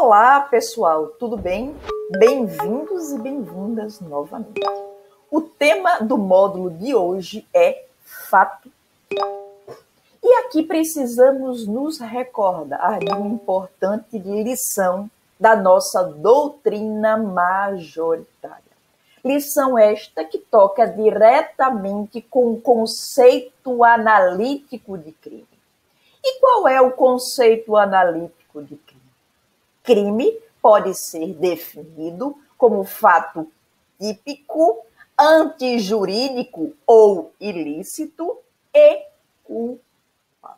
Olá, pessoal, tudo bem? Bem-vindos e bem-vindas novamente. O tema do módulo de hoje é fato. E aqui precisamos nos recordar de uma importante lição da nossa doutrina majoritária. Lição esta que toca diretamente com o conceito analítico de crime. E qual é o conceito analítico de crime? Crime pode ser definido como fato típico, antijurídico ou ilícito e culpável.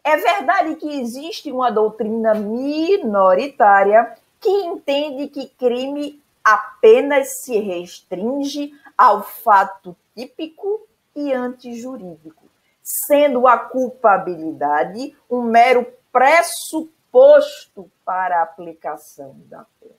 É verdade que existe uma doutrina minoritária que entende que crime apenas se restringe ao fato típico e antijurídico, sendo a culpabilidade um mero pressuposto para a aplicação da pena.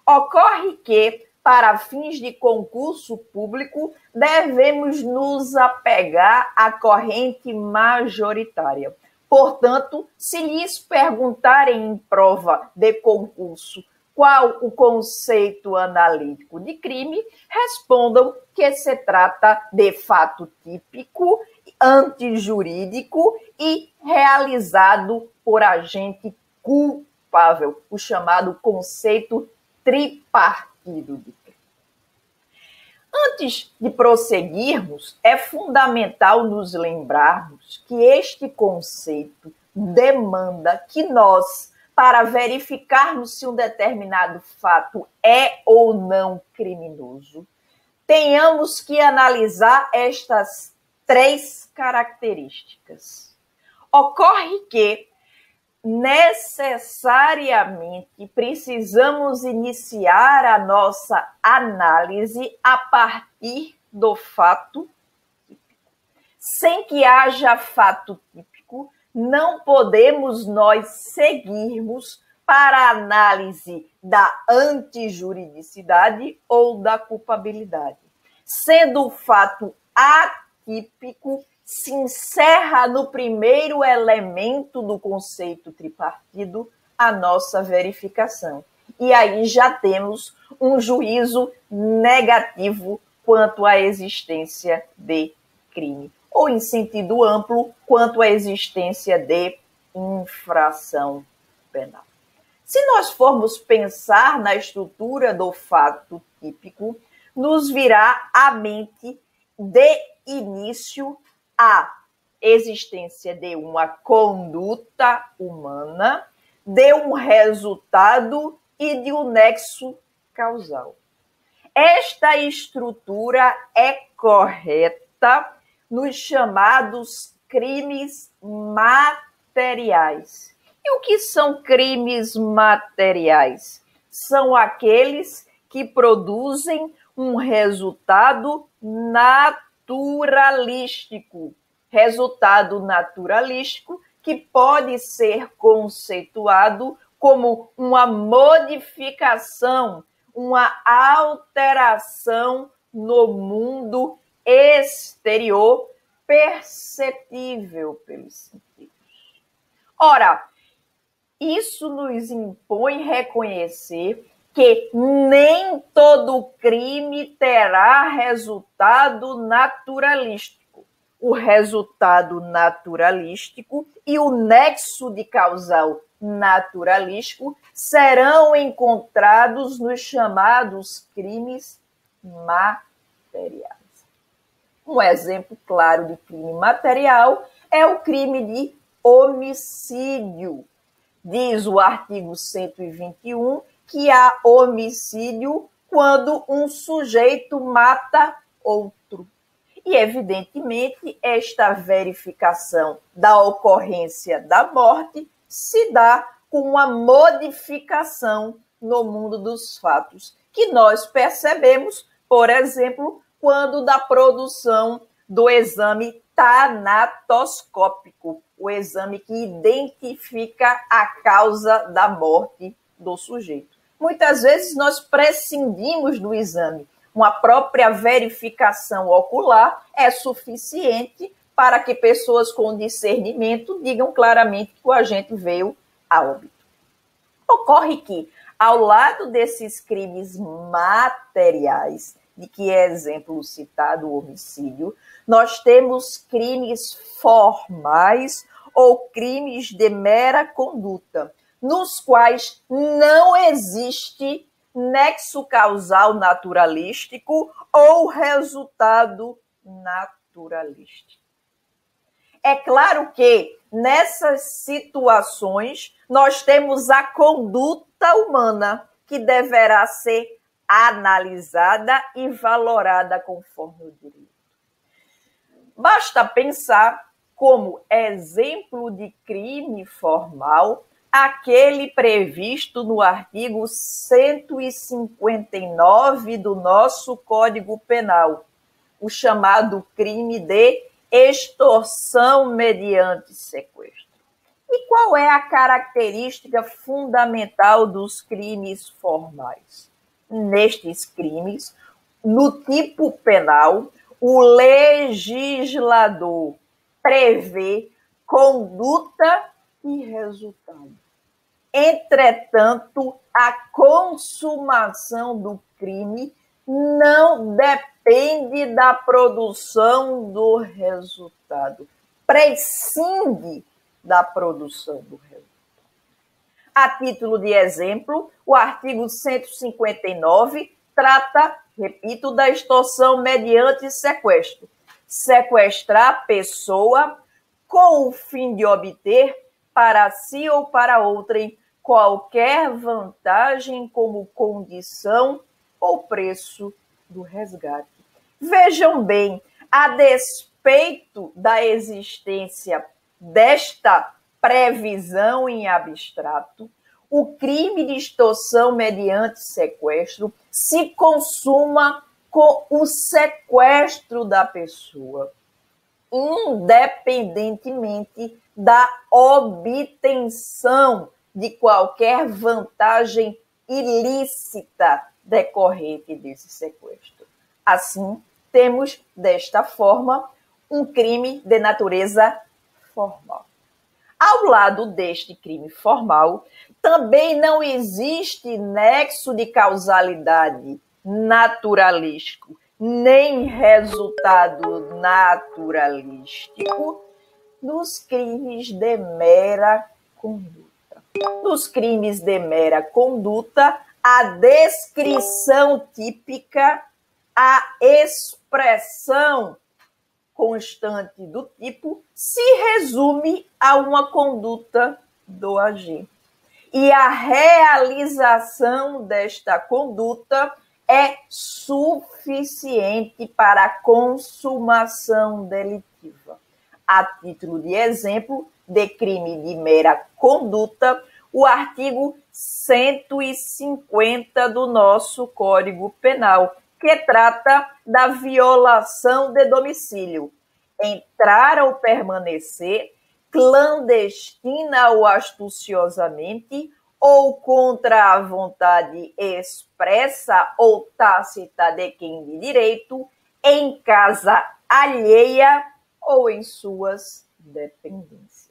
Ocorre que, para fins de concurso público, devemos nos apegar à corrente majoritária. Portanto, se lhes perguntarem em prova de concurso qual o conceito analítico de crime, respondam que se trata de fato típico, antijurídico e realizado por agente culpável, o chamado conceito tripartido de crime. Antes de prosseguirmos, é fundamental nos lembrarmos que este conceito demanda que nós, para verificarmos se um determinado fato é ou não criminoso, tenhamos que analisar estas três características. Ocorre que necessariamente precisamos iniciar a nossa análise a partir do fato típico. Sem que haja fato típico, não podemos nós seguirmos para a análise da antijuridicidade ou da culpabilidade. Sendo o fato atípico, se encerra no primeiro elemento do conceito tripartido a nossa verificação. E aí já temos um juízo negativo quanto à existência de crime, ou em sentido amplo, quanto à existência de infração penal. Se nós formos pensar na estrutura do fato típico, nos virá à mente de início a existência de uma conduta humana, de um resultado e de um nexo causal. Esta estrutura é correta nos chamados crimes materiais. E o que são crimes materiais? São aqueles que produzem um resultado naturalístico. Resultado naturalístico que pode ser conceituado como uma modificação, uma alteração no mundo exterior perceptível pelos sentidos. Ora, isso nos impõe reconhecer que nem todo crime terá resultado naturalístico. O resultado naturalístico e o nexo de causal naturalístico serão encontrados nos chamados crimes materiais. Um exemplo claro de crime material é o crime de homicídio. Diz o artigo 121 que há homicídio quando um sujeito mata outro. E, evidentemente, esta verificação da ocorrência da morte se dá com uma modificação no mundo dos fatos, que nós percebemos, por exemplo, quando da produção do exame tanatoscópico, o exame que identifica a causa da morte do sujeito. Muitas vezes nós prescindimos do exame. Uma própria verificação ocular é suficiente para que pessoas com discernimento digam claramente que o agente veio a óbito. Ocorre que, ao lado desses crimes materiais, de que é exemplo citado o homicídio, nós temos crimes formais ou crimes de mera conduta, nos quais não existe nexo causal naturalístico ou resultado naturalístico. É claro que, nessas situações, nós temos a conduta humana, que deverá ser analisada e valorada conforme o direito. Basta pensar como exemplo de crime formal aquele previsto no artigo 159 do nosso Código Penal, o chamado crime de extorsão mediante sequestro. E qual é a característica fundamental dos crimes formais? Nestes crimes, no tipo penal, o legislador prevê conduta e resultado. Entretanto, a consumação do crime não depende da produção do resultado, prescinde da produção do resultado. A título de exemplo, o artigo 159 trata, repito, da extorsão mediante sequestro. Sequestrar a pessoa com o fim de obter para si ou para outrem qualquer vantagem como condição ou preço do resgate. Vejam bem, a despeito da existência desta previsão em abstrato, o crime de extorsão mediante sequestro se consuma com o sequestro da pessoa, independentemente da obtenção de qualquer vantagem ilícita decorrente desse sequestro. Assim, temos, desta forma, um crime de natureza formal. Ao lado deste crime formal, também não existe nexo de causalidade naturalístico, nem resultado naturalístico nos crimes de mera conduta. Nos crimes de mera conduta, a descrição típica, a expressão constante do tipo se resume a uma conduta do agente. E a realização desta conduta é suficiente para a consumação delitiva. A título de exemplo de crime de mera conduta, o artigo 150 do nosso Código Penal, que trata da violação de domicílio. Entrar ou permanecer clandestina ou astuciosamente ou contra a vontade expressa ou tácita de quem de direito, em casa alheia ou em suas dependências.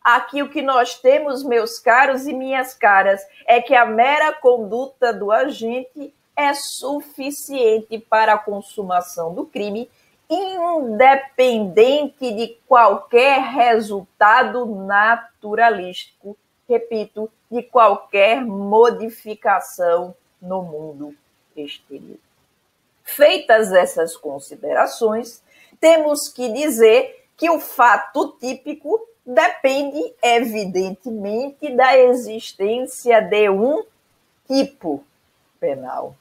Aqui o que nós temos, meus caros e minhas caras, é que a mera conduta do agente é suficiente para a consumação do crime, independente de qualquer resultado naturalístico, repito, de qualquer modificação no mundo exterior. Feitas essas considerações, temos que dizer que o fato típico depende, evidentemente, da existência de um tipo penal.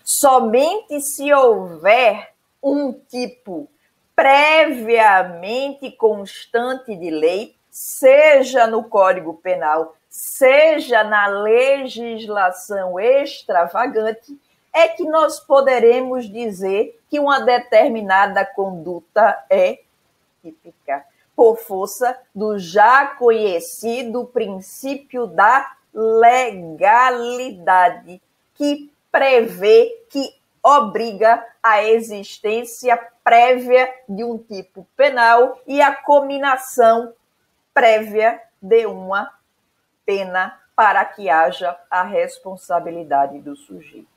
Somente se houver um tipo previamente constante de lei, seja no Código Penal, seja na legislação extravagante, é que nós poderemos dizer que uma determinada conduta é típica, por força do já conhecido princípio da legalidade, que prevê, que obriga a existência prévia de um tipo penal e a cominação prévia de uma pena para que haja a responsabilidade do sujeito.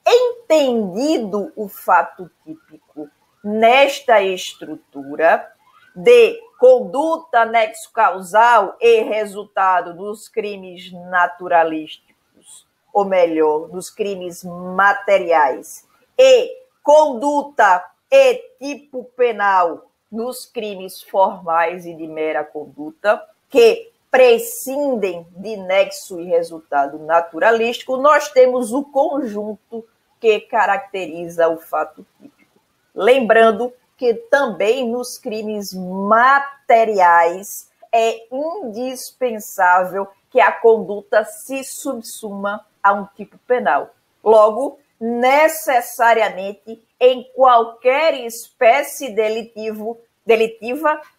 Entendido o fato típico nesta estrutura de conduta nexo-causal e resultado dos crimes naturalísticos, ou melhor, dos crimes materiais, e conduta e tipo penal nos crimes formais e de mera conduta, que prescindem de nexo e resultado naturalístico, nós temos o conjunto que caracteriza o fato típico. Lembrando que também nos crimes materiais é indispensável que a conduta se subsuma a um tipo penal. Logo, necessariamente, em qualquer espécie delitiva,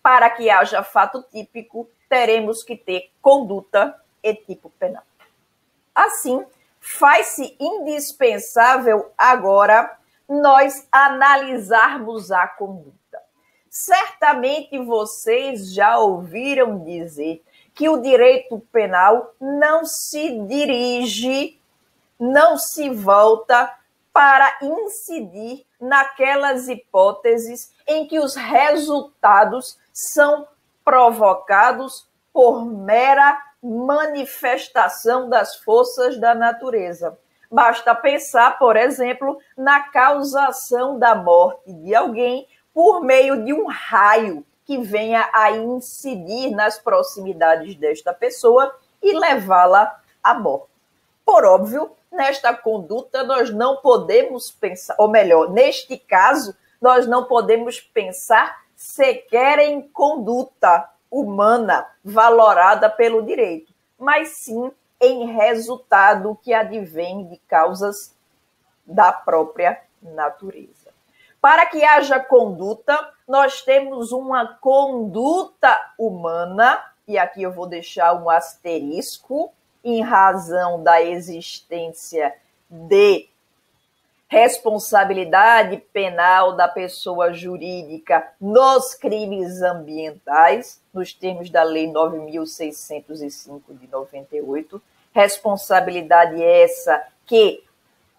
para que haja fato típico, teremos que ter conduta e tipo penal. Assim, faz-se indispensável agora nós analisarmos a conduta. Certamente vocês já ouviram dizer que o direito penal não se dirige, não se volta para incidir naquelas hipóteses em que os resultados são provocados por mera manifestação das forças da natureza. Basta pensar, por exemplo, na causação da morte de alguém por meio de um raio que venha a incidir nas proximidades desta pessoa e levá-la à morte. Por óbvio, nesta conduta nós não podemos pensar, ou melhor, neste caso, nós não podemos pensar sequer em conduta humana valorada pelo direito, mas sim em resultado que advém de causas da própria natureza. Para que haja conduta, nós temos uma conduta humana, e aqui eu vou deixar um asterisco, em razão da existência de responsabilidade penal da pessoa jurídica nos crimes ambientais, nos termos da Lei 9.605 de 98, responsabilidade essa que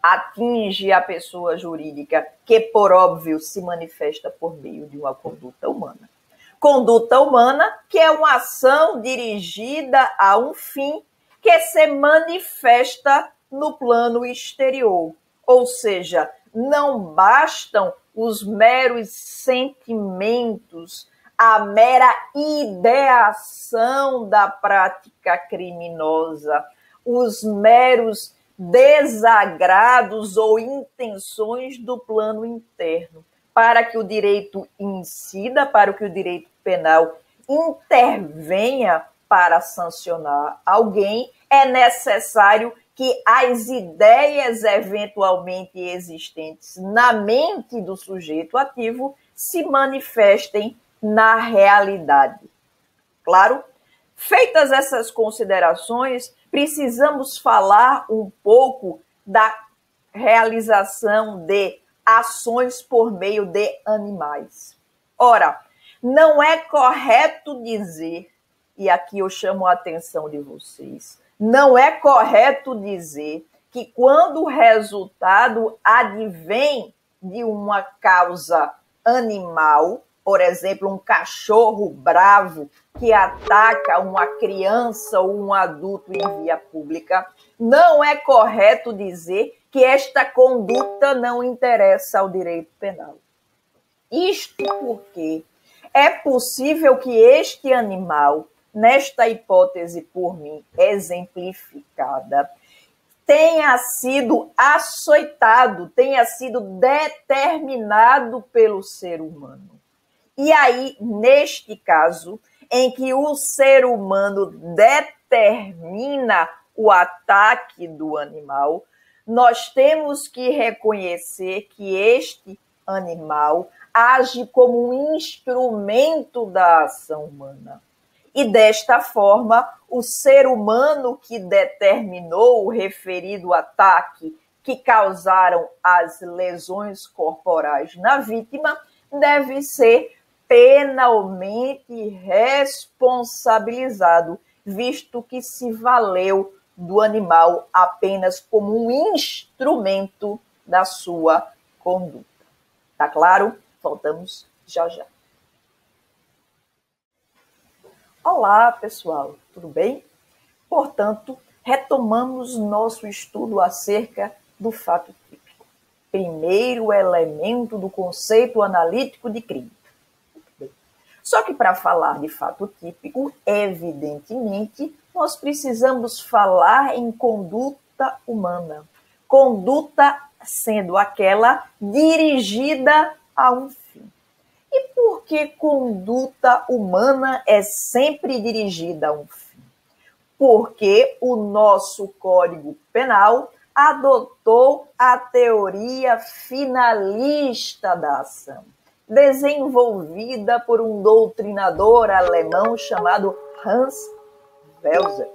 atinge a pessoa jurídica, que, por óbvio, se manifesta por meio de uma conduta humana. Conduta humana, que é uma ação dirigida a um fim que se manifesta no plano exterior. Ou seja, não bastam os meros sentimentos, a mera ideação da prática criminosa, os meros desagrados ou intenções do plano interno, para que o direito incida, para que o direito penal intervenha para sancionar alguém, é necessário que as ideias eventualmente existentes na mente do sujeito ativo se manifestem na realidade. Claro, feitas essas considerações, precisamos falar um pouco da realização de ações por meio de animais. Ora, não é correto dizer, e aqui eu chamo a atenção de vocês, não é correto dizer que quando o resultado advém de uma causa animal, por exemplo, um cachorro bravo que ataca uma criança ou um adulto em via pública, não é correto dizer que esta conduta não interessa ao direito penal. Isto porque é possível que este animal, nesta hipótese por mim exemplificada, tenha sido açoitado, tenha sido determinado pelo ser humano. E aí, neste caso, em que o ser humano determina o ataque do animal, nós temos que reconhecer que este animal age como um instrumento da ação humana. E desta forma, o ser humano que determinou o referido ataque que causaram as lesões corporais na vítima deve ser penalmente responsabilizado, visto que se valeu do animal apenas como um instrumento da sua conduta. Tá claro? Voltamos já já. Olá, pessoal, tudo bem? Portanto, retomamos nosso estudo acerca do fato típico, primeiro elemento do conceito analítico de crime. Só que para falar de fato típico, evidentemente, nós precisamos falar em conduta humana. Conduta sendo aquela dirigida a um fim. E por que conduta humana é sempre dirigida a um fim? Porque o nosso Código Penal adotou a teoria finalista da ação, desenvolvida por um doutrinador alemão chamado Hans Welser.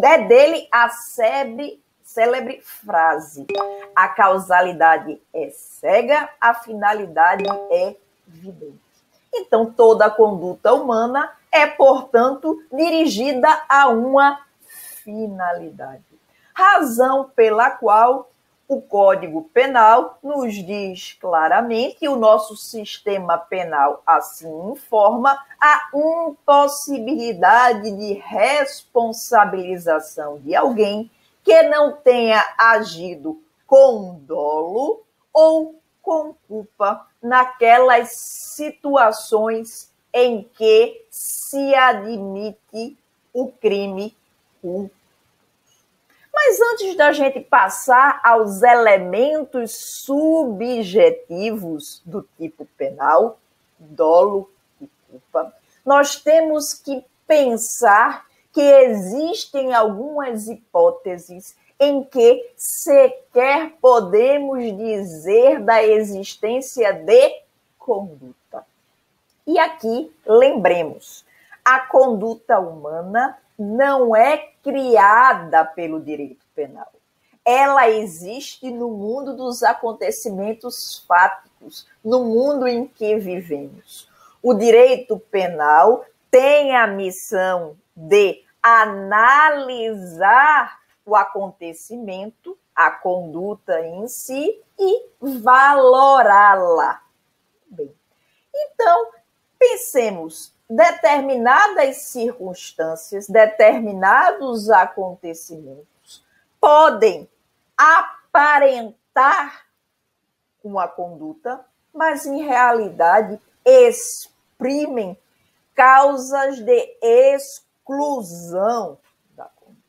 É dele a célebre frase: a causalidade é cega, a finalidade é evidente. Então, toda a conduta humana é, portanto, dirigida a uma finalidade. Razão pela qual o Código Penal nos diz claramente, e o nosso sistema penal assim informa, a impossibilidade de responsabilização de alguém que não tenha agido com dolo ou com culpa naquelas situações em que se admite o crime culposo. Mas antes da gente passar aos elementos subjetivos do tipo penal, dolo e culpa, nós temos que pensar que existem algumas hipóteses em que sequer podemos dizer da existência de conduta. E aqui, lembremos, a conduta humana não é criada pelo direito penal. Ela existe no mundo dos acontecimentos fáticos, no mundo em que vivemos. O direito penal tem a missão de analisar o acontecimento, a conduta em si, e valorá-la. Bem, então, pensemos, determinadas circunstâncias, determinados acontecimentos podem aparentar uma conduta, mas em realidade exprimem causas de exclusão da conduta.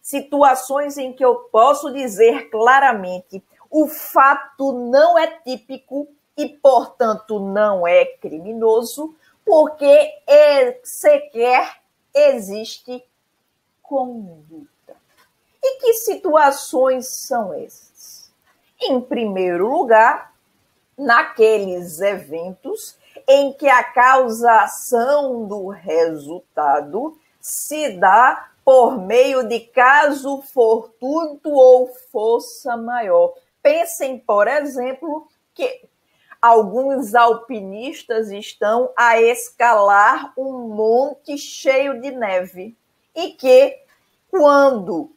Situações em que eu posso dizer claramente o fato não é típico e, portanto, não é criminoso, porque sequer existe conduta. E que situações são essas? Em primeiro lugar, naqueles eventos em que a causação do resultado se dá por meio de caso fortuito ou força maior. Pensem, por exemplo, que alguns alpinistas estão a escalar um monte cheio de neve e que, quando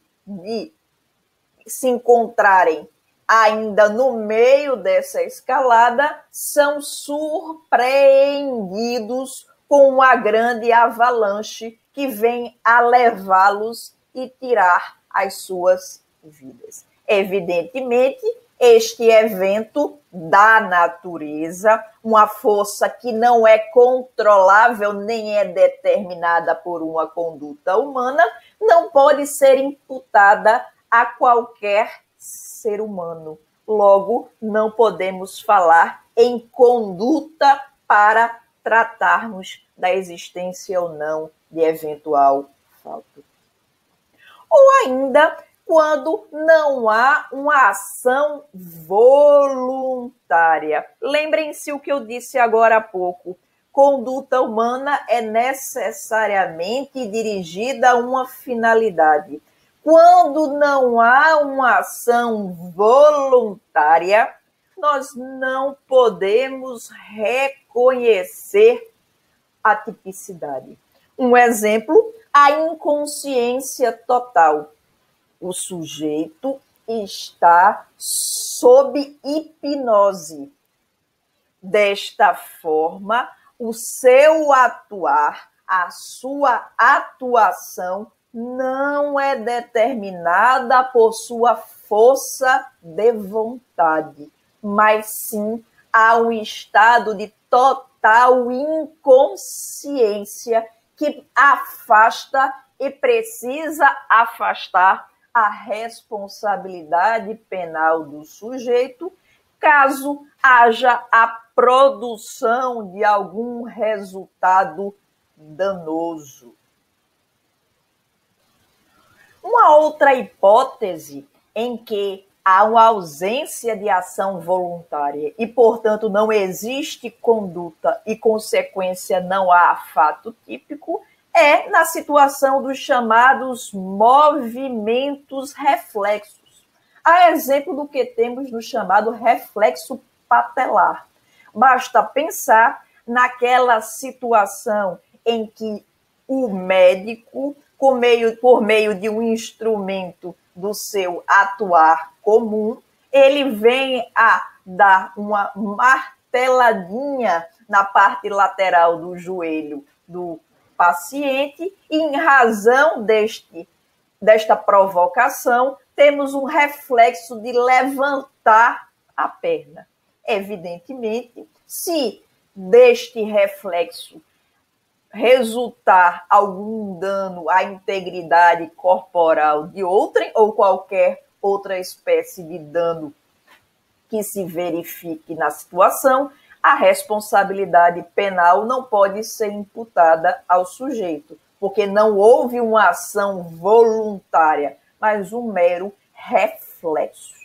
se encontrarem ainda no meio dessa escalada, são surpreendidos com uma grande avalanche que vem a levá-los e tirar as suas vidas. Evidentemente, este evento da natureza, uma força que não é controlável nem é determinada por uma conduta humana, não pode ser imputada a qualquer ser humano. Logo, não podemos falar em conduta para tratarmos da existência ou não de eventual falta. Ou ainda, quando não há uma ação voluntária. Lembrem-se o que eu disse agora há pouco. Conduta humana é necessariamente dirigida a uma finalidade. Quando não há uma ação voluntária, nós não podemos reconhecer a tipicidade. Um exemplo, a inconsciência total. O sujeito está sob hipnose. Desta forma, o seu atuar, a sua atuação não é determinada por sua força de vontade, mas sim há um estado de total inconsciência que afasta e precisa afastar a responsabilidade penal do sujeito, caso haja a produção de algum resultado danoso. Uma outra hipótese em que há uma ausência de ação voluntária e, portanto, não existe conduta e, consequência, não há fato típico, é na situação dos chamados movimentos reflexos. A exemplo do que temos no chamado reflexo patelar. Basta pensar naquela situação em que o médico, por meio de um instrumento do seu atuar comum, ele vem a dar uma marteladinha na parte lateral do joelho do paciente e, em razão desta provocação, temos um reflexo de levantar a perna. Evidentemente, se deste reflexo resultar algum dano à integridade corporal de outrem ou qualquer outra espécie de dano que se verifique na situação, a responsabilidade penal não pode ser imputada ao sujeito, porque não houve uma ação voluntária, mas um mero reflexo.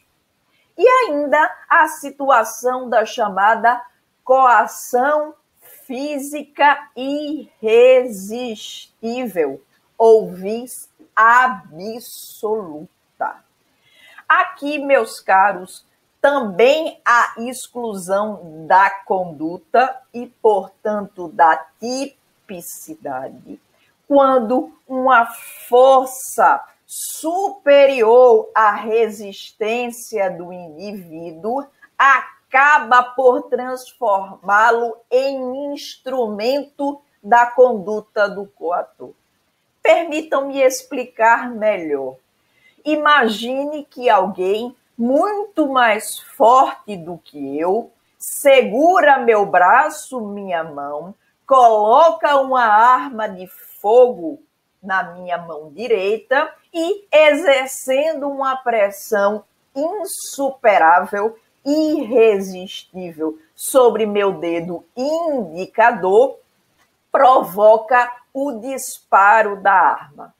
E ainda a situação da chamada coação física irresistível, ou vis absoluta. Aqui, meus caros, também há exclusão da conduta e, portanto, da tipicidade, quando uma força superior à resistência do indivíduo acaba por transformá-lo em instrumento da conduta do coator. Permitam-me explicar melhor. Imagine que alguém muito mais forte do que eu segura meu braço, minha mão, coloca uma arma de fogo na minha mão direita e, exercendo uma pressão insuperável, irresistível sobre meu dedo indicador, provoca o disparo da arma.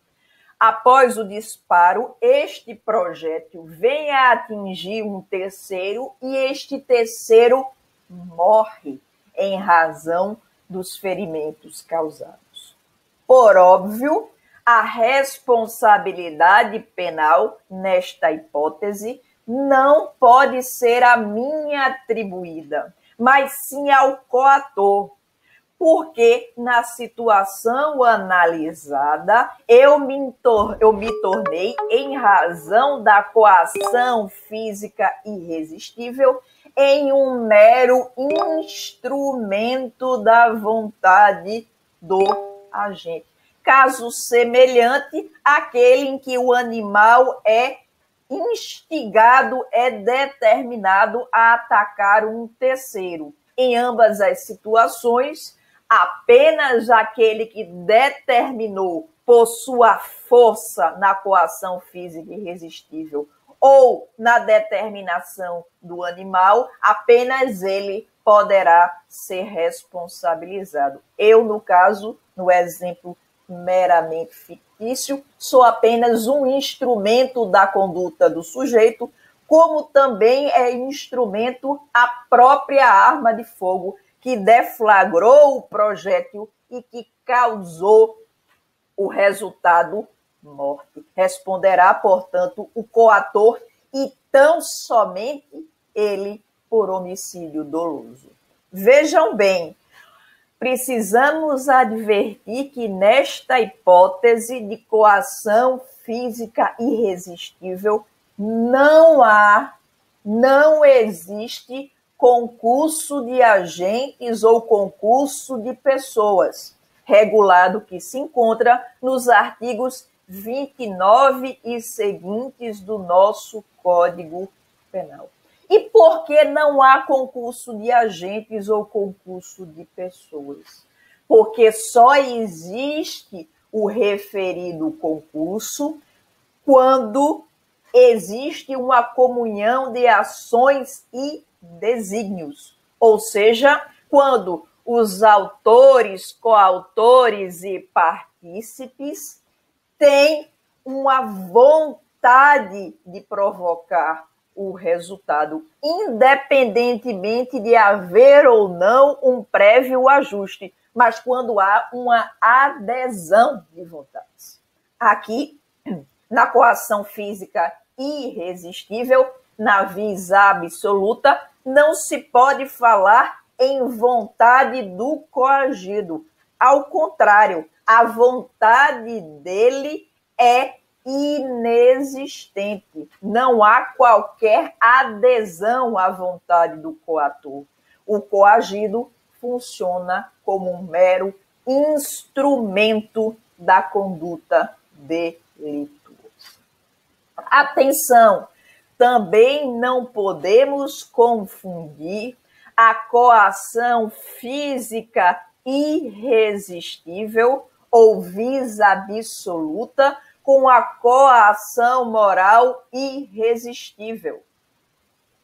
Após o disparo, este projétil vem a atingir um terceiro e este terceiro morre em razão dos ferimentos causados. Por óbvio, a responsabilidade penal, nesta hipótese, não pode ser a mim atribuída, mas sim ao coator, porque na situação analisada eu me tornei, em razão da coação física irresistível, em um mero instrumento da vontade do agente. Caso semelhante àquele em que o animal é instigado, é determinado a atacar um terceiro. Em ambas as situações, apenas aquele que determinou por sua força na coação física irresistível ou na determinação do animal, apenas ele poderá ser responsabilizado. Eu, no caso, no exemplo meramente fictício, sou apenas um instrumento da conduta do sujeito, como também é instrumento a própria arma de fogo que deflagrou o projétil e que causou o resultado morte. Responderá, portanto, o coator e tão somente ele por homicídio doloso. Vejam bem, precisamos advertir que nesta hipótese de coação física irresistível não existe concurso de agentes ou concurso de pessoas, regulado que se encontra nos artigos 29 e seguintes do nosso Código Penal. E por que não há concurso de agentes ou concurso de pessoas? Porque só existe o referido concurso quando existe uma comunhão de ações e desígnios, ou seja, quando os autores, coautores e partícipes têm uma vontade de provocar o resultado, independentemente de haver ou não um prévio ajuste, mas quando há uma adesão de vontades. Aqui, na coação física irresistível, na vis absoluta, não se pode falar em vontade do coagido. Ao contrário, a vontade dele é inexistente. Não há qualquer adesão à vontade do coator. O coagido funciona como um mero instrumento da conduta delituosa. Atenção! Também não podemos confundir a coação física irresistível ou vis absoluta com a coação moral irresistível,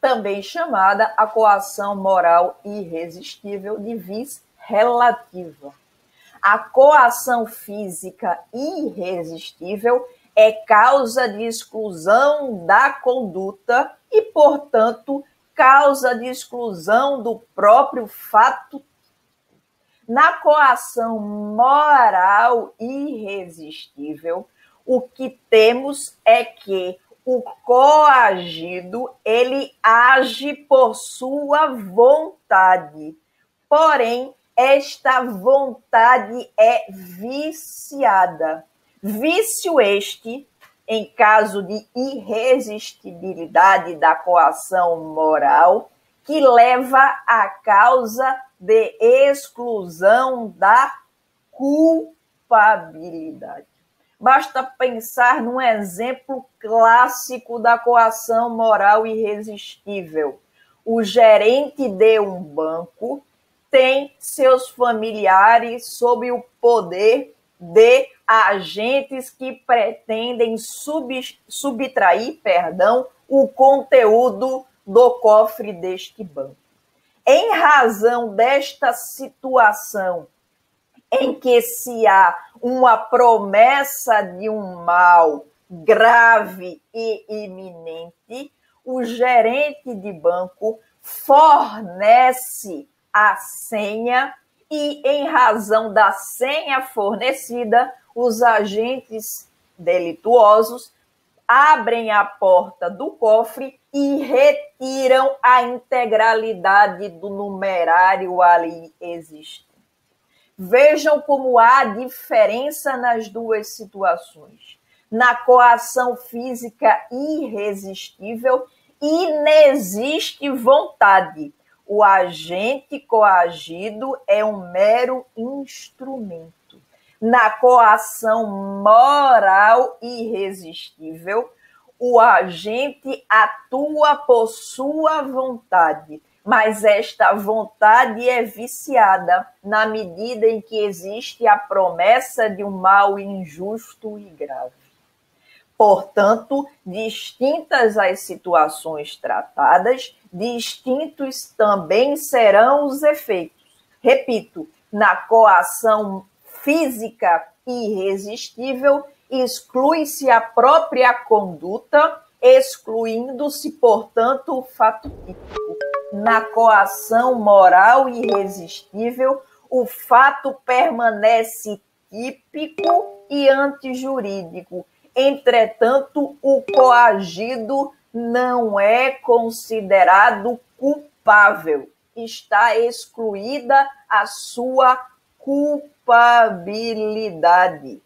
também chamada a coação moral irresistível de vis relativa. A coação física irresistível é causa de exclusão da conduta e, portanto, causa de exclusão do próprio fato. Na coação moral irresistível, o que temos é que o coagido, ele age por sua vontade. Porém, esta vontade é viciada. Vício este, em caso de irresistibilidade da coação moral, que leva à causa de exclusão da culpabilidade. Basta pensar num exemplo clássico da coação moral irresistível. O gerente de um banco tem seus familiares sob o poder de agentes que pretendem subtrair, o conteúdo do cofre deste banco. Em razão desta situação, em que se há uma promessa de um mal grave e iminente, o gerente de banco fornece a senha e, em razão da senha fornecida, os agentes delituosos abrem a porta do cofre e retiram a integralidade do numerário ali existente. Vejam como há diferença nas duas situações. Na coação física irresistível, inexiste vontade. O agente coagido é um mero instrumento. Na coação moral irresistível, o agente atua por sua vontade, mas esta vontade é viciada na medida em que existe a promessa de um mal injusto e grave. Portanto, distintas as situações tratadas, distintos também serão os efeitos. Repito, na coação física irresistível, exclui-se a própria conduta, excluindo-se, portanto, o fato típico. Na coação moral irresistível, o fato permanece típico e antijurídico. Entretanto, o coagido não é considerado culpável está excluída a sua culpabilidade,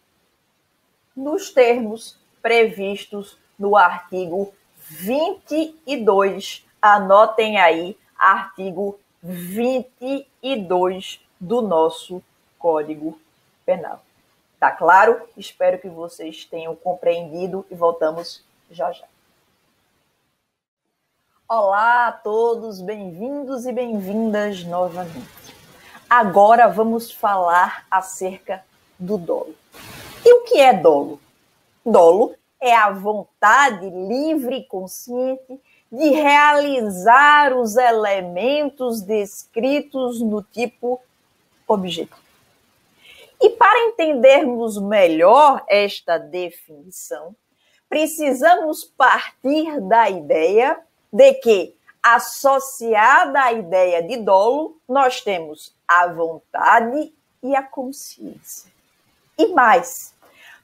nos termos previstos no artigo 22. Anotem aí, artigo 22 do nosso Código Penal. Tá claro? Espero que vocês tenham compreendido e voltamos já já. Olá a todos, bem-vindos e bem-vindas novamente. Agora vamos falar acerca do dolo. E o que é dolo? Dolo é a vontade livre e consciente de realizar os elementos descritos no tipo objetivo. E para entendermos melhor esta definição, precisamos partir da ideia de que, associada à ideia de dolo, nós temos a vontade e a consciência. E mais,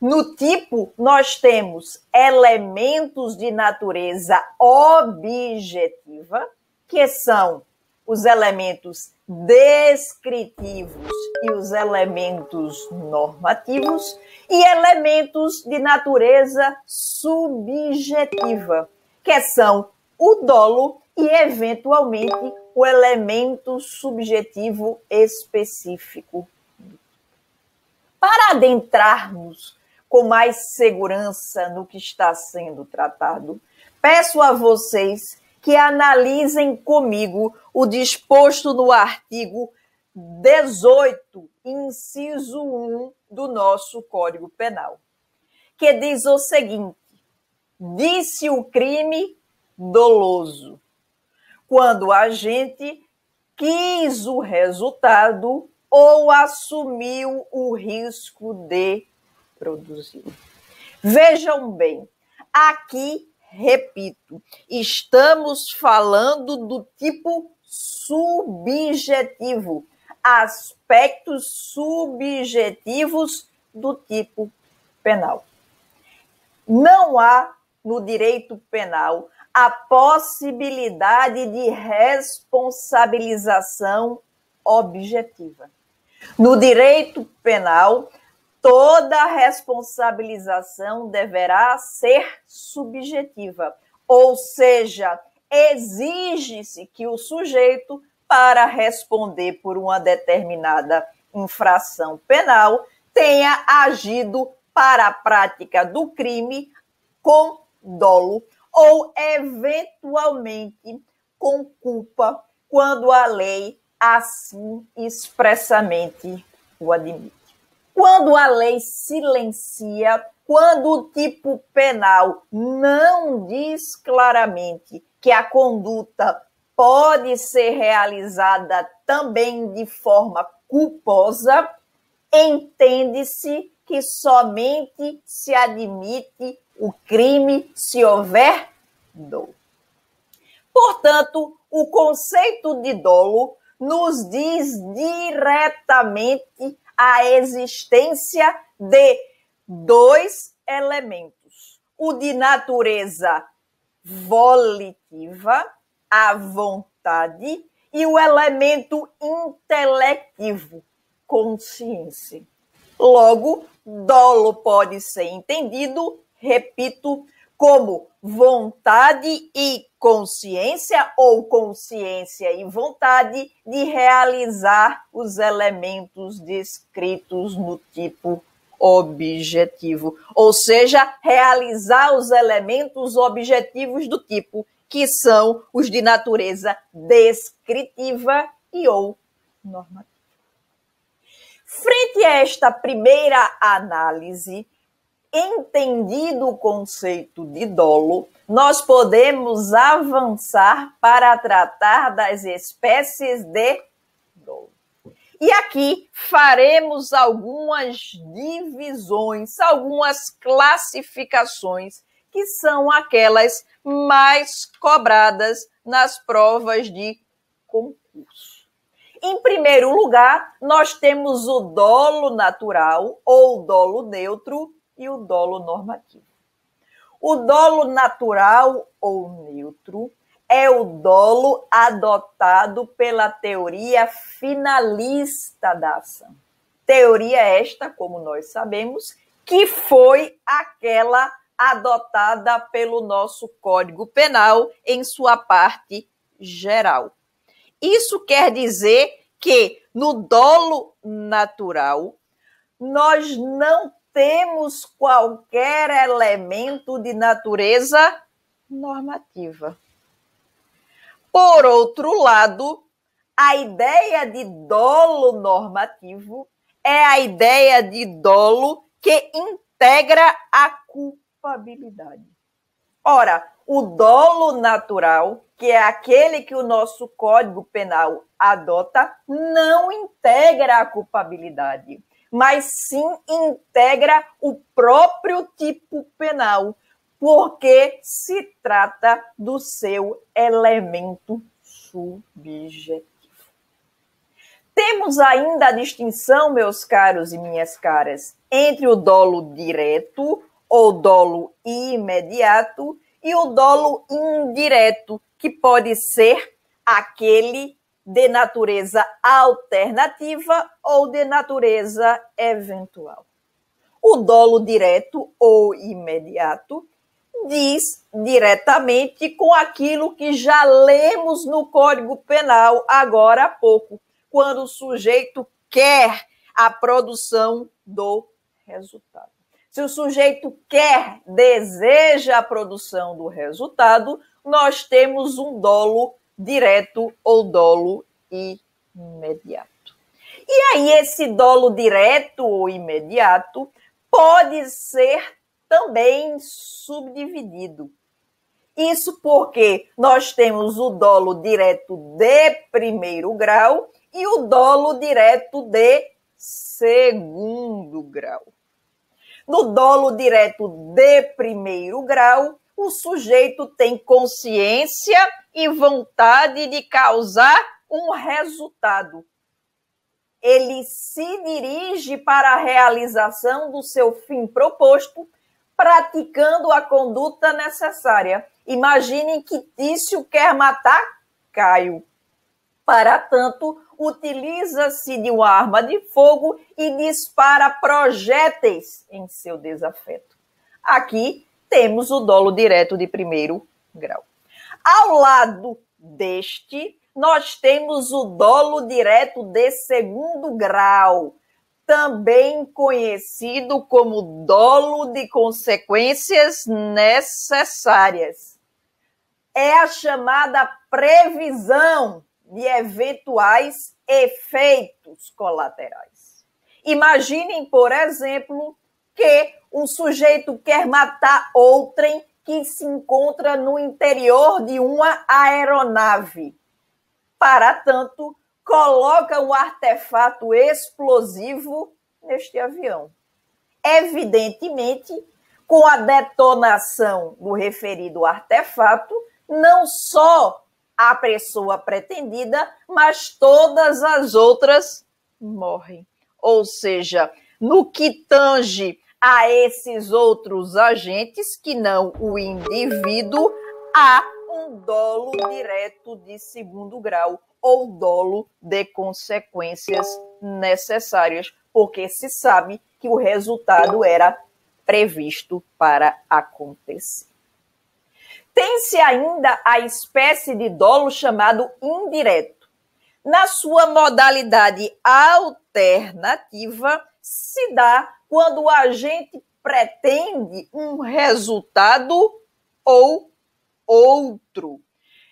no tipo, nós temos elementos de natureza objetiva, que são os elementos descritivos e os elementos normativos, e elementos de natureza subjetiva, que são o dolo e, eventualmente, o elemento subjetivo específico. Para adentrarmos com mais segurança no que está sendo tratado, peço a vocês que analisem comigo o disposto no artigo 18, inciso 1 do nosso Código Penal, que diz o seguinte: disse o crime doloso, quando o agente quis o resultado ou assumiu o risco de produzir. Vejam bem, aqui, repito, estamos falando do tipo subjetivo, aspectos subjetivos do tipo penal. Não há no direito penal a possibilidade de responsabilização objetiva. No direito penal, toda responsabilização deverá ser subjetiva, ou seja, exige-se que o sujeito, para responder por uma determinada infração penal, tenha agido para a prática do crime com dolo ou, eventualmente, com culpa, quando a lei assim expressamente o admite. Quando a lei silencia, quando o tipo penal não diz claramente que a conduta pode ser realizada também de forma culposa, entende-se que somente se admite o crime se houver dolo. Portanto, o conceito de dolo nos diz diretamente a existência de dois elementos: o de natureza volitiva, a vontade, e o elemento intelectivo, consciência. Logo, dolo pode ser entendido, repito, como vontade e consciência, ou consciência e vontade, de realizar os elementos descritos no tipo objetivo. Ou seja, realizar os elementos objetivos do tipo, que são os de natureza descritiva e ou normativa. Frente a esta primeira análise, entendido o conceito de dolo, nós podemos avançar para tratar das espécies de dolo. E aqui faremos algumas divisões, algumas classificações, que são aquelas mais cobradas nas provas de concurso. Em primeiro lugar, nós temos o dolo natural ou dolo neutro e o dolo normativo. O dolo natural ou neutro é o dolo adotado pela teoria finalista da ação. Teoria esta, como nós sabemos, que foi aquela adotada pelo nosso Código Penal em sua parte geral. Isso quer dizer que no dolo natural nós não temos qualquer elemento de natureza normativa. Por outro lado, a ideia de dolo normativo é a ideia de dolo que integra a culpabilidade. Ora, o dolo natural, que é aquele que o nosso Código Penal adota, não integra a culpabilidade, mas sim integra o próprio tipo penal, porque se trata do seu elemento subjetivo. Temos ainda a distinção, meus caros e minhas caras, entre o dolo direto ou dolo imediato e o dolo indireto, que pode ser aquele de natureza alternativa ou de natureza eventual. O dolo direto ou imediato diz diretamente com aquilo que já lemos no Código Penal agora há pouco, quando o sujeito quer a produção do resultado. Se o sujeito quer, deseja a produção do resultado, nós temos um dolo direto ou dolo imediato. E aí esse dolo direto ou imediato pode ser também subdividido. Isso porque nós temos o dolo direto de primeiro grau e o dolo direto de segundo grau. No dolo direto de primeiro grau, o sujeito tem consciência e vontade de causar um resultado. Ele se dirige para a realização do seu fim proposto, praticando a conduta necessária. Imaginem que Tício quer matar Caio. Para tanto, utiliza-se de uma arma de fogo e dispara projéteis em seu desafeto. Aqui temos o dolo direto de primeiro grau. Ao lado deste, nós temos o dolo direto de segundo grau, também conhecido como dolo de consequências necessárias. É a chamada previsão de eventuais efeitos colaterais. Imaginem, por exemplo, que um sujeito quer matar outrem que se encontra no interior de uma aeronave. Para tanto, coloca um artefato explosivo neste avião. Evidentemente, com a detonação do referido artefato, não só a pessoa pretendida, mas todas as outras morrem. Ou seja, no que tange a esses outros agentes, que não o indivíduo, há um dolo direto de segundo grau ou dolo de consequências necessárias, porque se sabe que o resultado era previsto para acontecer. Tem-se ainda a espécie de dolo chamado indireto. Na sua modalidade alternativa, se dá quando o agente pretende um resultado ou outro.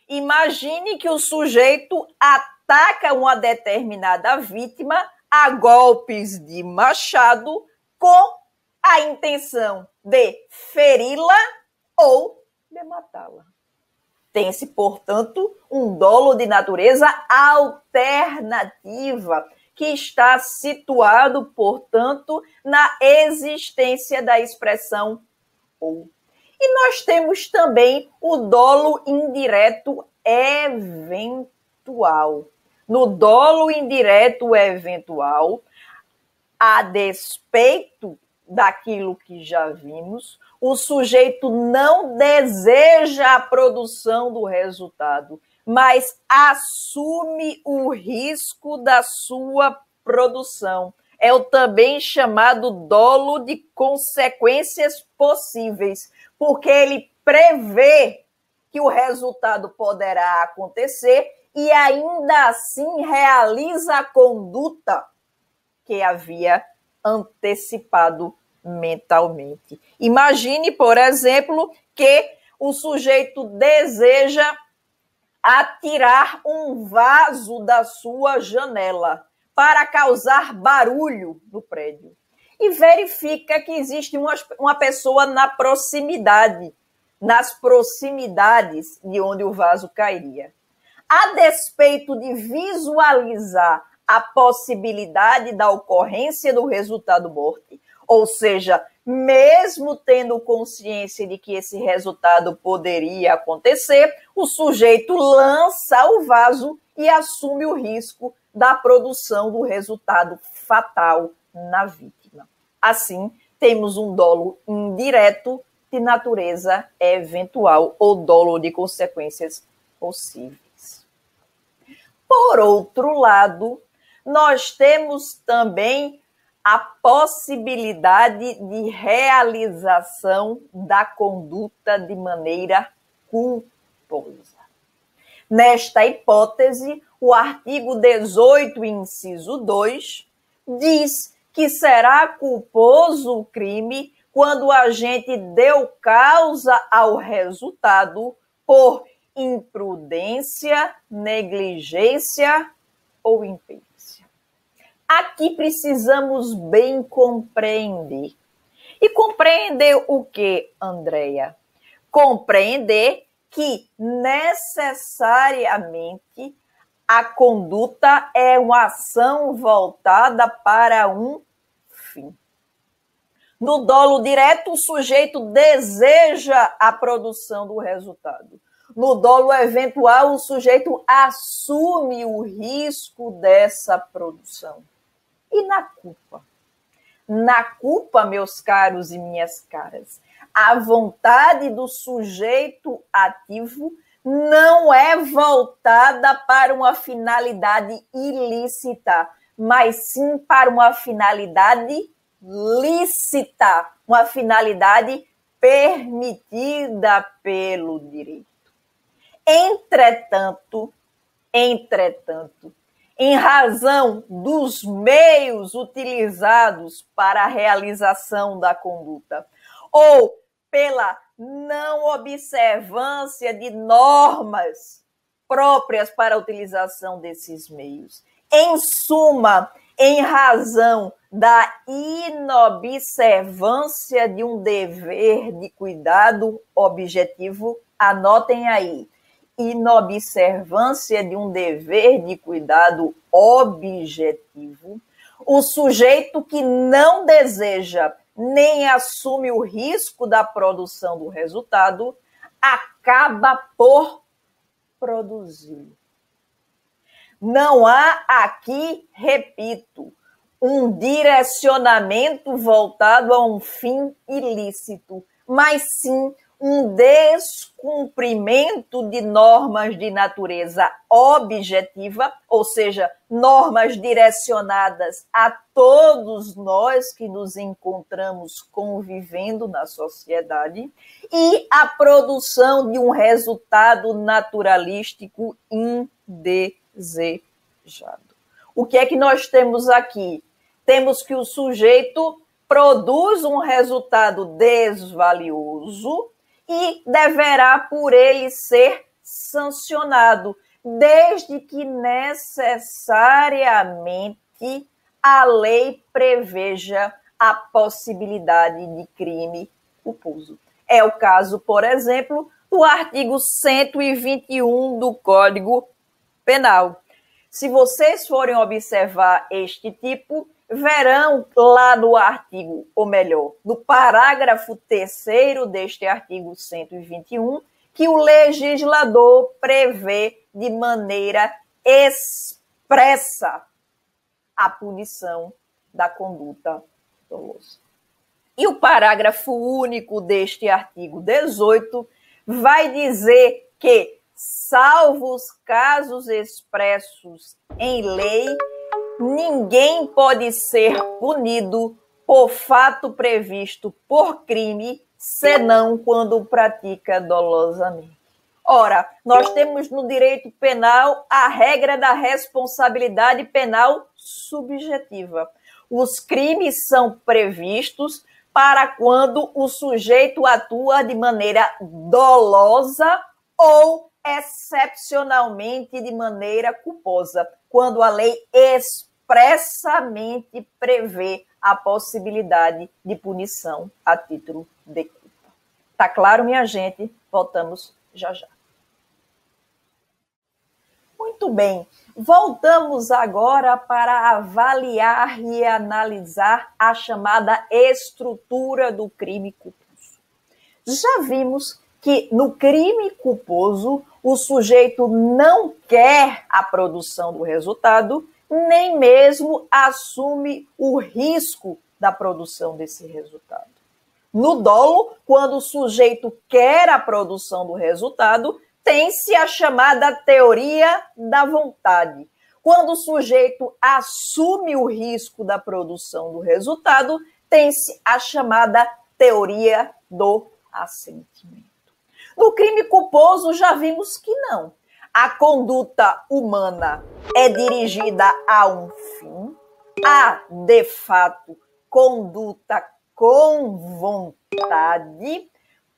Imagine que o sujeito ataca uma determinada vítima a golpes de machado com a intenção de feri-la ou de matá-la. Tem-se, portanto, um dolo de natureza alternativa, que está situado, portanto, na existência da expressão ou. E nós temos também o dolo indireto eventual. No dolo indireto eventual, a despeito daquilo que já vimos, o sujeito não deseja a produção do resultado, mas assume o risco da sua produção. É o também chamado dolo de consequências possíveis, porque ele prevê que o resultado poderá acontecer e ainda assim realiza a conduta que havia antecipado mentalmente. Imagine, por exemplo, que o sujeito deseja atirar um vaso da sua janela para causar barulho no prédio e verifica que existe uma pessoa nas proximidades de onde o vaso cairia. A despeito de visualizar a possibilidade da ocorrência do resultado morte, ou seja, mesmo tendo consciência de que esse resultado poderia acontecer, o sujeito lança o vaso e assume o risco da produção do resultado fatal na vítima. Assim, temos um dolo indireto de natureza eventual ou dolo de consequências possíveis. Por outro lado, nós temos também a possibilidade de realização da conduta de maneira culposa. Nesta hipótese, o artigo 18, inciso 2, diz que será culposo o crime quando o agente deu causa ao resultado por imprudência, negligência ou imperícia. Aqui precisamos bem compreender. E compreender o que, Andréia? Compreender que necessariamente a conduta é uma ação voltada para um fim. No dolo direto, o sujeito deseja a produção do resultado. No dolo eventual, o sujeito assume o risco dessa produção. E na culpa? Na culpa, meus caros e minhas caras, a vontade do sujeito ativo não é voltada para uma finalidade ilícita, mas sim para uma finalidade lícita, uma finalidade permitida pelo direito. Entretanto, em razão dos meios utilizados para a realização da conduta, ou pela não observância de normas próprias para a utilização desses meios. Em suma, em razão da inobservância de um dever de cuidado objetivo, anotem aí, inobservância de um dever de cuidado objetivo, o sujeito que não deseja nem assume o risco da produção do resultado, acaba por produzir. Não há aqui, repito, um direcionamento voltado a um fim ilícito, mas sim um descumprimento de normas de natureza objetiva, ou seja, normas direcionadas a todos nós que nos encontramos convivendo na sociedade, e a produção de um resultado naturalístico indesejado. O que é que nós temos aqui? Temos que o sujeito produz um resultado desvalioso e deverá por ele ser sancionado, desde que necessariamente a lei preveja a possibilidade de crime culposo. É o caso, por exemplo, do artigo 121 do Código Penal. Se vocês forem observar este tipo, verão lá no artigo, ou melhor, no parágrafo 3º deste artigo 121, que o legislador prevê de maneira expressa a punição da conduta dolosa. E o parágrafo único deste artigo 18 vai dizer que, salvo os casos expressos em lei, ninguém pode ser punido por fato previsto por crime, senão quando o pratica dolosamente. Ora, nós temos no direito penal a regra da responsabilidade penal subjetiva. Os crimes são previstos para quando o sujeito atua de maneira dolosa ou excepcionalmente de maneira culposa, quando a lei expressamente prevê a possibilidade de punição a título de culpa. Tá claro, minha gente? Voltamos já já. Muito bem, voltamos agora para avaliar e analisar a chamada estrutura do crime culposo. Já vimos que no crime culposo o sujeito não quer a produção do resultado, nem mesmo assume o risco da produção desse resultado. No dolo, quando o sujeito quer a produção do resultado, tem-se a chamada teoria da vontade. Quando o sujeito assume o risco da produção do resultado, tem-se a chamada teoria do assentimento. No crime culposo, já vimos que não. A conduta humana é dirigida a um fim, há, de fato, conduta com vontade,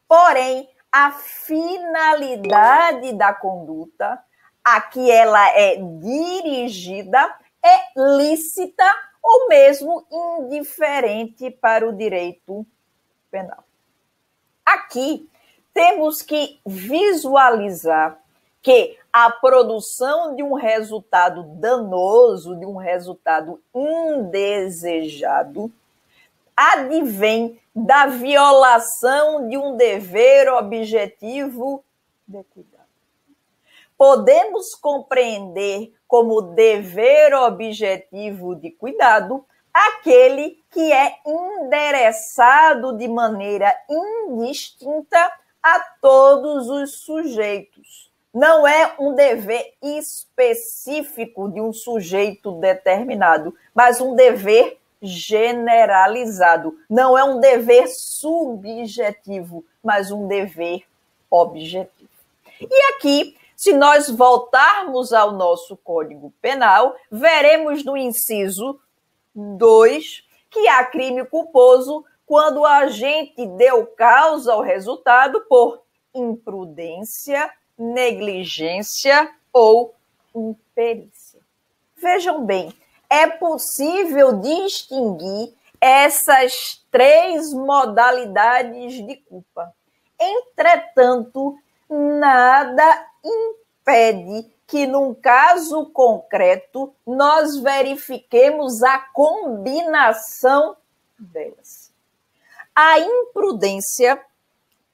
porém, a finalidade da conduta, a que ela é dirigida, é lícita ou mesmo indiferente para o direito penal. Aqui temos que visualizar que a produção de um resultado danoso, de um resultado indesejado, advém da violação de um dever objetivo de cuidado. Podemos compreender como dever objetivo de cuidado aquele que é endereçado de maneira indistinta a todos os sujeitos. Não é um dever específico de um sujeito determinado, mas um dever generalizado. Não é um dever subjetivo, mas um dever objetivo. E aqui, se nós voltarmos ao nosso Código Penal, veremos no inciso 2 que há crime culposo quando o agente deu causa ao resultado por imprudência, negligência ou imperícia. Vejam bem, é possível distinguir essas três modalidades de culpa. Entretanto, nada impede que, num caso concreto, nós verifiquemos a combinação delas. A imprudência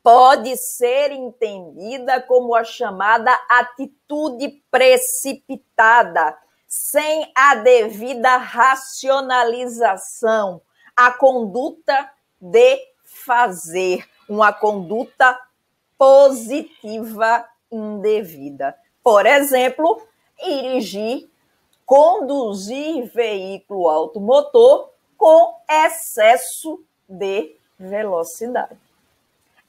pode ser entendida como a chamada atitude precipitada, sem a devida racionalização, a conduta de fazer, uma conduta positiva indevida. Por exemplo, dirigir, conduzir veículo automotor com excesso de velocidade.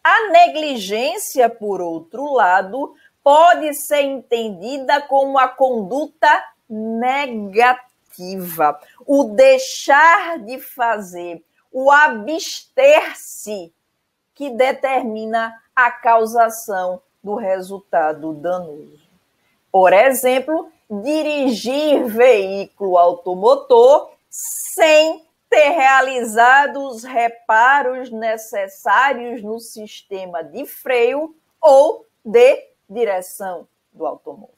A negligência, por outro lado, pode ser entendida como a conduta negativa, o deixar de fazer, o abster-se, que determina a causação do resultado danoso. Por exemplo, dirigir veículo automotor sem ter realizado os reparos necessários no sistema de freio ou de direção do automóvel.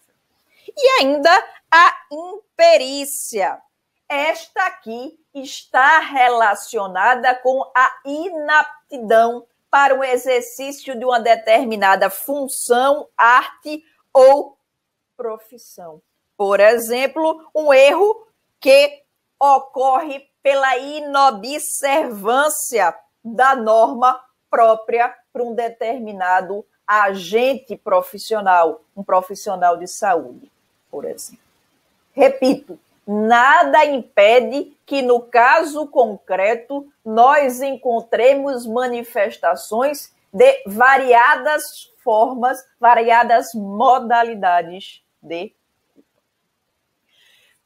E ainda a imperícia. Esta aqui está relacionada com a inaptidão para o exercício de uma determinada função, arte ou profissão. Por exemplo, um erro que ocorre pela inobservância da norma própria para um determinado agente profissional, um profissional de saúde, por exemplo. Repito, nada impede que, no caso concreto, nós encontremos manifestações de variadas formas, variadas modalidades de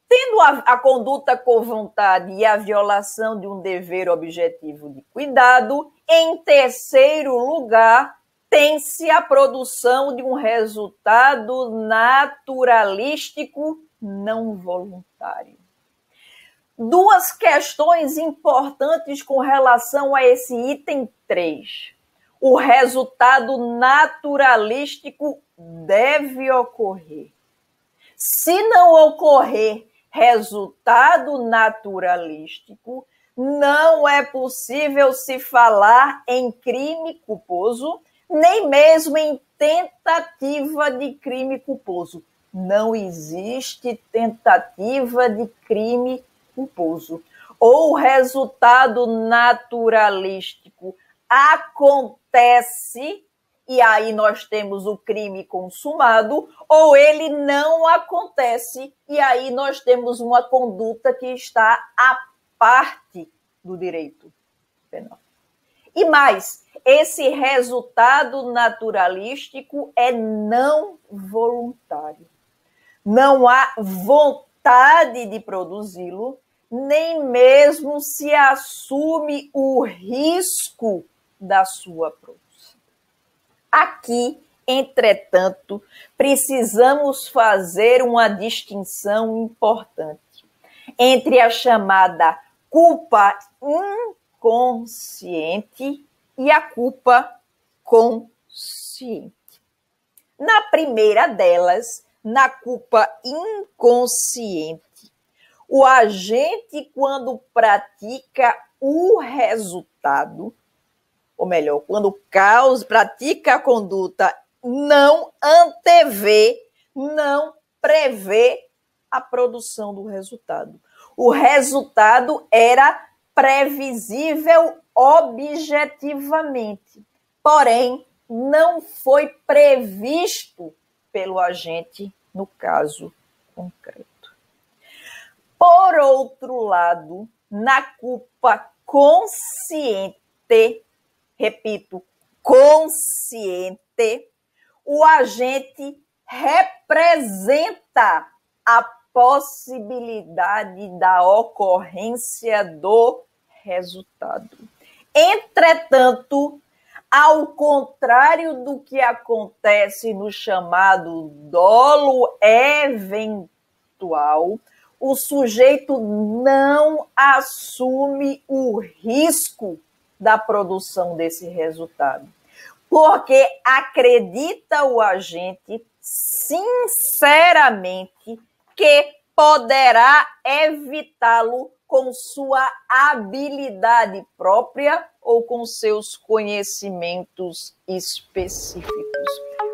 tendo a conduta com vontade e a violação de um dever objetivo de cuidado. Em terceiro lugar, tem-se a produção de um resultado naturalístico não voluntário. Duas questões importantes com relação a esse item 3. O resultado naturalístico deve ocorrer. Se não ocorrer resultado naturalístico, não é possível se falar em crime culposo, nem mesmo em tentativa de crime culposo. Não existe tentativa de crime culposo. Ou o resultado naturalístico acontece, e aí nós temos o crime consumado, ou ele não acontece, e aí nós temos uma conduta que está à parte do direito penal. E mais, esse resultado naturalístico é não voluntário. Não há vontade de produzi-lo, nem mesmo se assume o risco da sua produção. Aqui, entretanto, precisamos fazer uma distinção importante entre a chamada culpa inconsciente e a culpa consciente. Na primeira delas, na culpa inconsciente, o agente, quando pratica o resultado, ou melhor, quando pratica a conduta, não antevê, não prevê a produção do resultado. O resultado era previsível objetivamente, porém, não foi previsto pelo agente no caso concreto. Por outro lado, na culpa consciente, repito, consciente, o agente representa a possibilidade da ocorrência do resultado. Entretanto, ao contrário do que acontece no chamado dolo eventual, o sujeito não assume o risco da produção desse resultado, porque acredita o agente sinceramente que poderá evitá-lo com sua habilidade própria ou com seus conhecimentos específicos.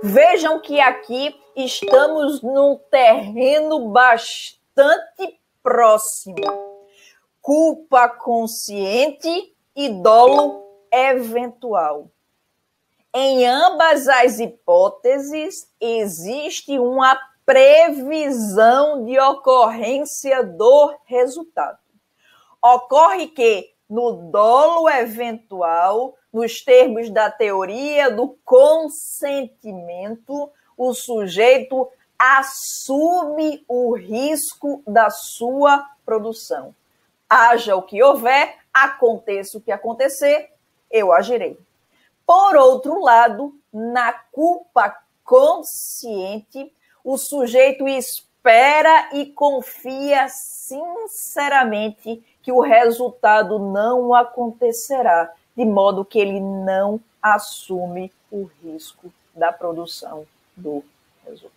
Vejam que aqui estamos num terreno bastante próximo. Culpa consciente e dolo eventual. Em ambas as hipóteses, existe uma previsão de ocorrência do resultado. Ocorre que, no dolo eventual, nos termos da teoria do consentimento, o sujeito assume o risco da sua produção. Haja o que houver, aconteça o que acontecer, eu agirei. Por outro lado, na culpa consciente, o sujeito espera e confia sinceramente que o resultado não acontecerá, de modo que ele não assume o risco da produção do resultado.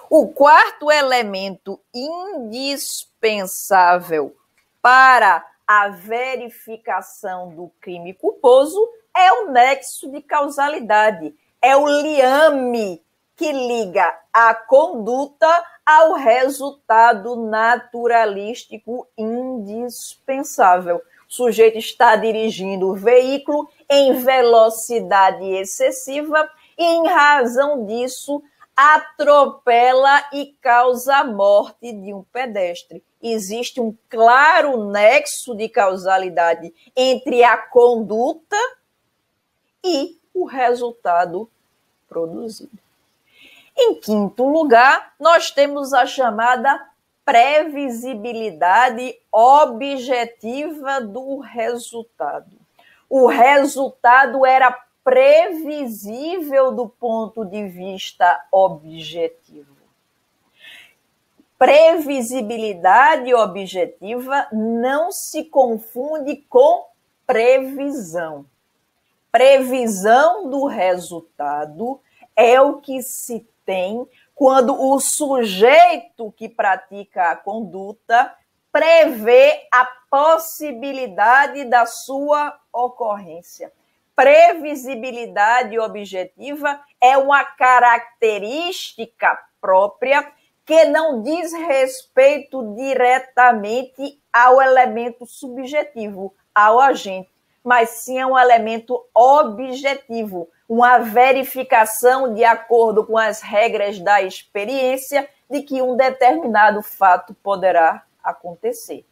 O quarto elemento indispensável para a verificação do crime culposo é o nexo de causalidade, é o liame que liga a conduta ao resultado naturalístico indispensável. O sujeito está dirigindo o veículo em velocidade excessiva e, em razão disso, atropela e causa a morte de um pedestre. Existe um claro nexo de causalidade entre a conduta e o resultado produzido. Em quinto lugar, nós temos a chamada previsibilidade objetiva do resultado. O resultado era previsível do ponto de vista objetivo. Previsibilidade objetiva não se confunde com previsão. Previsão do resultado é o que se tem quando o sujeito que pratica a conduta prevê a possibilidade da sua ocorrência. Previsibilidade objetiva é uma característica própria que não diz respeito diretamente ao elemento subjetivo, ao agente, mas sim é um elemento objetivo, uma verificação de acordo com as regras da experiência de que um determinado fato poderá acontecer.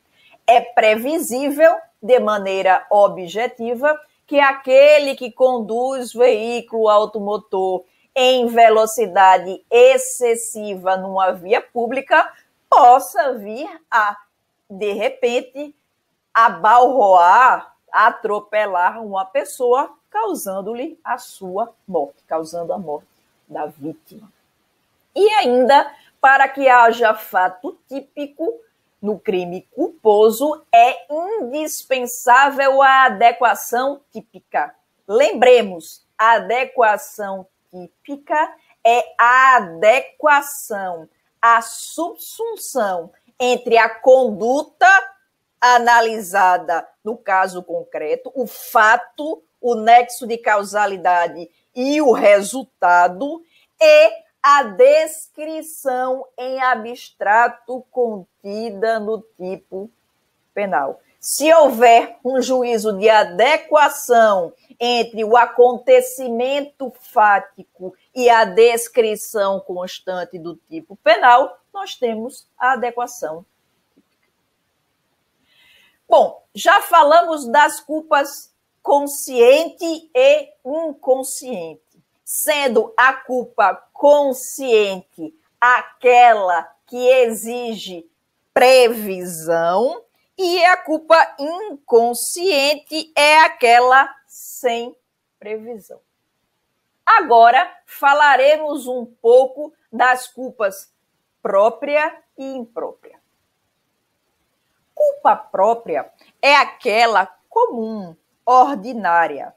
É previsível, de maneira objetiva, que aquele que conduz veículo automotor em velocidade excessiva numa via pública possa vir a, de repente, abalroar, atropelar uma pessoa, causando-lhe a sua morte, causando a morte da vítima. E ainda, para que haja fato típico no crime culposo, é indispensável a adequação típica. Lembremos, a adequação típica é a adequação, a subsunção entre a conduta analisada no caso concreto, o fato, o nexo de causalidade e o resultado, e a descrição em abstrato contida no tipo penal. Se houver um juízo de adequação entre o acontecimento fático e a descrição constante do tipo penal, nós temos a adequação. Bom, já falamos das culpas consciente e inconsciente, sendo a culpa consciente aquela que exige previsão e a culpa inconsciente é aquela sem previsão. Agora falaremos um pouco das culpas própria e imprópria. Culpa própria é aquela comum, ordinária,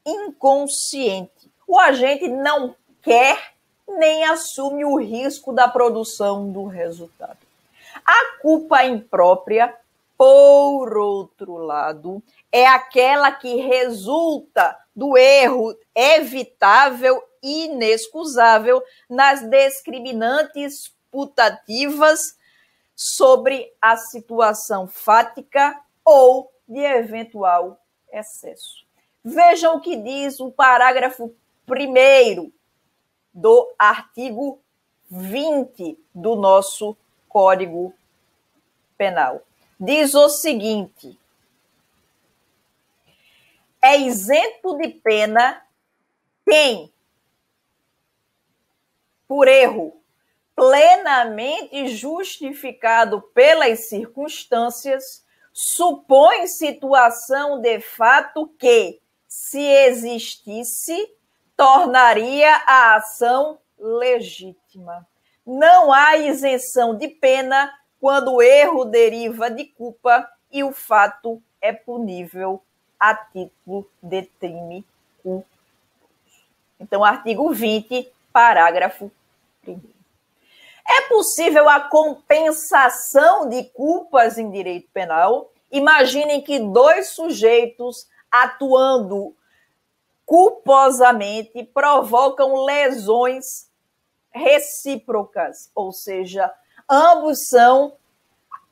inconsciente. O agente não quer nem assume o risco da produção do resultado. A culpa imprópria, por outro lado, é aquela que resulta do erro evitável e inexcusável nas discriminantes putativas sobre a situação fática ou de eventual excesso. Vejam o que diz o parágrafo 1º do artigo 20 do nosso Código Penal. Diz o seguinte: é isento de pena quem, por erro plenamente justificado pelas circunstâncias, supõe situação de fato que, se existisse, tornaria a ação legítima. Não há isenção de pena quando o erro deriva de culpa e o fato é punível a título de crime culposo. Então, artigo 20, parágrafo 1º. É possível a compensação de culpas em direito penal? Imaginem que dois sujeitos atuando culposamente provocam lesões recíprocas, ou seja, ambos são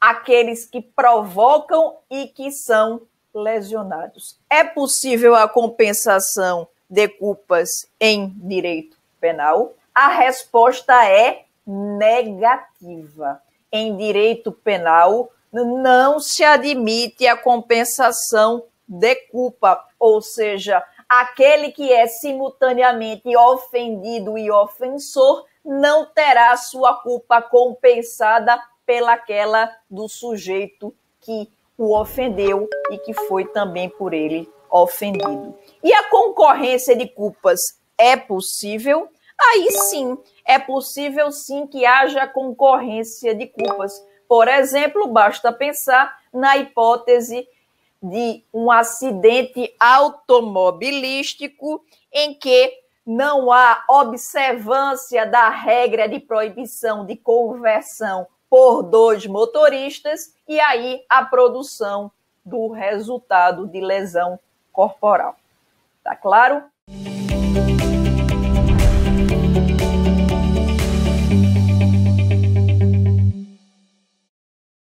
aqueles que provocam e que são lesionados. É possível a compensação de culpas em direito penal? A resposta é negativa. Em direito penal, não se admite a compensação de culpa, ou seja, aquele que é simultaneamente ofendido e ofensor não terá sua culpa compensada pelaquela do sujeito que o ofendeu e que foi também por ele ofendido. E a concorrência de culpas é possível? Aí sim, é possível sim que haja concorrência de culpas. Por exemplo, basta pensar na hipótese de um acidente automobilístico em que não há observância da regra de proibição de conversão por dois motoristas e aí a produção do resultado de lesão corporal. Tá claro?